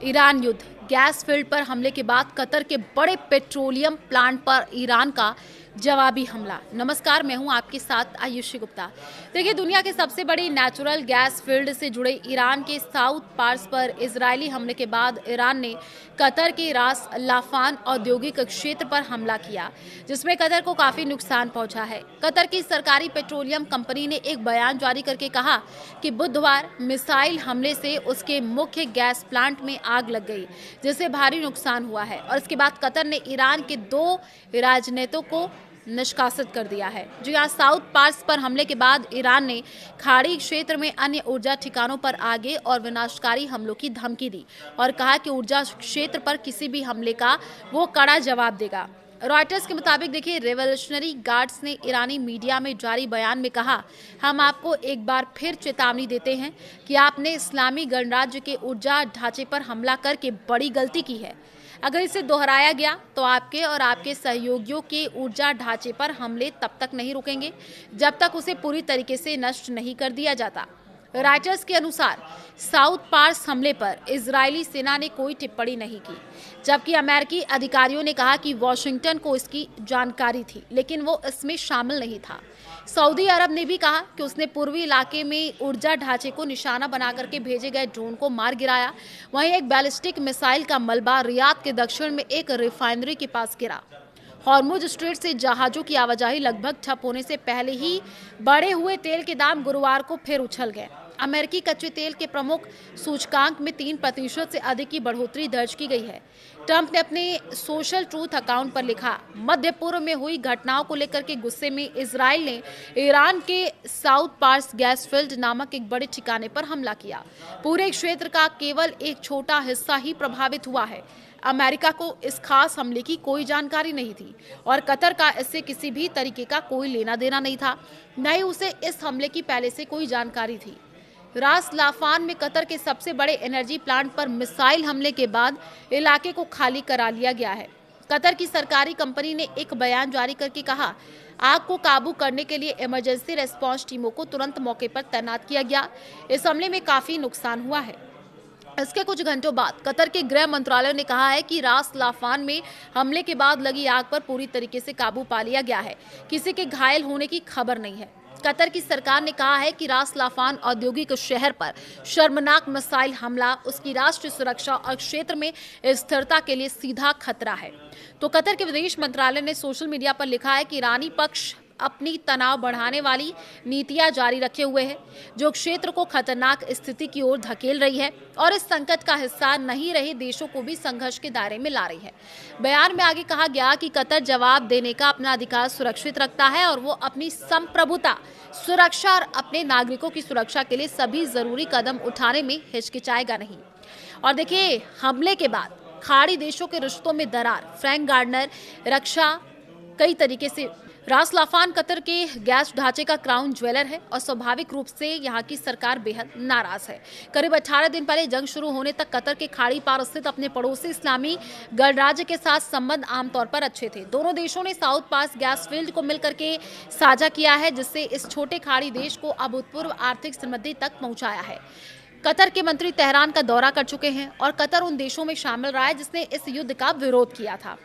Iran युद्ध, gas field पर हमले के बाद कतर के बड़े पेट्रोलियम प्लांट पर ईरान का जवाबी हमला। नमस्कार, मैं हूं आपके साथ आयुषी गुप्ता। देखिए, दुनिया के सबसे बड़ी नेचुरल गैस फील्ड से जुड़े ईरान के साउथ पार्स पर इजरायली हमले के बाद ईरान ने कतर के रास लाफान औद्योगिक क्षेत्र पर हमला किया, जिसमें कतर को काफी नुकसान पहुंचा है। कतर की सरकारी पेट्रोलियम कंपनी ने एक बयान जारी करके कहा कि बुधवार मिसाइल हमले से उसके मुख्य गैस प्लांट में आग लग गई, जिससे भारी नुकसान हुआ है। और इसके बाद कतर ने ईरान के 2 राजनेताओं को निष्कासित कर दिया है। जो यहाँ साउथ पार्स पर हमले के बाद ईरान ने खाड़ी क्षेत्र में अन्य ऊर्जा ठिकानों पर आगे और विनाशकारी हमलों की धमकी दी और कहा कि ऊर्जा क्षेत्र पर किसी भी हमले का वो कड़ा जवाब देगा। रॉयटर्स के मुताबिक देखिए, रेवोल्यूशनरी गार्ड्स ने ईरानी मीडिया में जारी बयान में कहा, हम आपको एक बार फिर चेतावनी देते हैं कि आपने इस्लामी गणराज्य के ऊर्जा ढांचे पर हमला करके बड़ी गलती की है। अगर इसे दोहराया गया तो आपके और आपके सहयोगियों के ऊर्जा ढांचे पर हमले तब तक नहीं रुकेंगे जब तक उसे पूरी तरीके से नष्ट नहीं कर दिया जाता। रॉयटर्स के अनुसार साउथ पार्स हमले पर इजरायली सेना ने कोई टिप्पणी नहीं की, जबकि अमेरिकी अधिकारियों ने कहा कि वॉशिंगटन को इसकी जानकारी थी, लेकिन वो इसमें शामिल नहीं था। सऊदी अरब ने भी कहा कि उसने पूर्वी इलाके में ऊर्जा ढांचे को निशाना बना करके भेजे गए ड्रोन को मार गिराया। वहीं एक बैलिस्टिक मिसाइल का मलबा रियाद के दक्षिण में एक रिफाइनरी के पास गिरा। हॉर्मुज स्ट्रेट से जहाजों की आवाजाही लगभग ठप होने से पहले ही बढ़े हुए तेल के दाम गुरुवार को फिर उछल गए। अमेरिकी कच्चे तेल के प्रमुख सूचकांक में 3% से अधिक की बढ़ोतरी दर्ज की गई है। ट्रंप ने अपने सोशल ट्रूथ अकाउंट पर लिखा, मध्य पूर्व में हुई घटनाओं को लेकर के गुस्से में इजराइल ने ईरान के साउथ पार्स गैस फील्ड नामक एक बड़े ठिकाने पर हमला किया। पूरे क्षेत्र का केवल एक छोटा हिस्सा ही प्रभावित हुआ है। अमेरिका को इस खास हमले की कोई जानकारी नहीं थी और कतर का इससे किसी भी तरीके का कोई लेना देना नहीं था, न ही उसे इस हमले की पहले से कोई जानकारी थी। रास लाफान में कतर के सबसे बड़े एनर्जी प्लांट पर मिसाइल हमले के बाद इलाके को खाली करा लिया गया है। कतर की सरकारी कंपनी ने एक बयान जारी करके कहा, आग को काबू करने के लिए इमरजेंसी रेस्पॉन्स टीमों को तुरंत मौके पर तैनात किया गया। इस हमले में काफी नुकसान हुआ है। इसके कुछ घंटों बाद कतर के गृह मंत्रालय ने कहा है कि रास लाफान में हमले के बाद लगी आग पर पूरी तरीके से काबू पा लिया गया है। किसी के घायल होने की खबर नहीं है। कतर की सरकार ने कहा है कि रास लाफान औद्योगिक शहर पर शर्मनाक मिसाइल हमला उसकी राष्ट्रीय सुरक्षा और क्षेत्र में स्थिरता के लिए सीधा खतरा है। तो कतर के विदेश मंत्रालय ने सोशल मीडिया पर लिखा है कि ईरानी पक्ष अपनी तनाव बढ़ाने वाली नीतियां जारी रखे हुए है, जो क्षेत्र को खतरनाक स्थिति की ओर धकेल रही है और इस संकट का हिस्सा नहीं रहे देशों को भी संघर्ष के दायरे में ला रही है। बयान में आगे कहा गया कि कतर जवाब देने का अपना अधिकार सुरक्षित रखता है और वो अपनी संप्रभुता, सुरक्षा और अपने नागरिकों की सुरक्षा के लिए सभी जरूरी कदम उठाने में हिचकिचाएगा नहीं। और देखिए, हमले के बाद खाड़ी देशों के रिश्तों में दरार, फ्रैंक गार्डनर रक्षा कई तरीके से। रास लाफान कतर के गैस ढांचे का क्राउन ज्वेलर है और स्वाभाविक रूप से यहाँ की सरकार बेहद नाराज है। करीब 18 दिन पहले जंग शुरू होने तक कतर के खाड़ी पार स्थित अपने पड़ोसी इस्लामी गणराज्य के साथ संबंध आमतौर पर अच्छे थे। दोनों देशों ने साउथ पास गैस फील्ड को मिलकर के साझा किया है, जिससे इस छोटे खाड़ी देश को अभूतपूर्व आर्थिक समृद्धि तक पहुंचाया है। कतर के मंत्री तेहरान का दौरा कर चुके हैं और कतर उन देशों में शामिल रहा है जिसने इस युद्ध का विरोध किया था।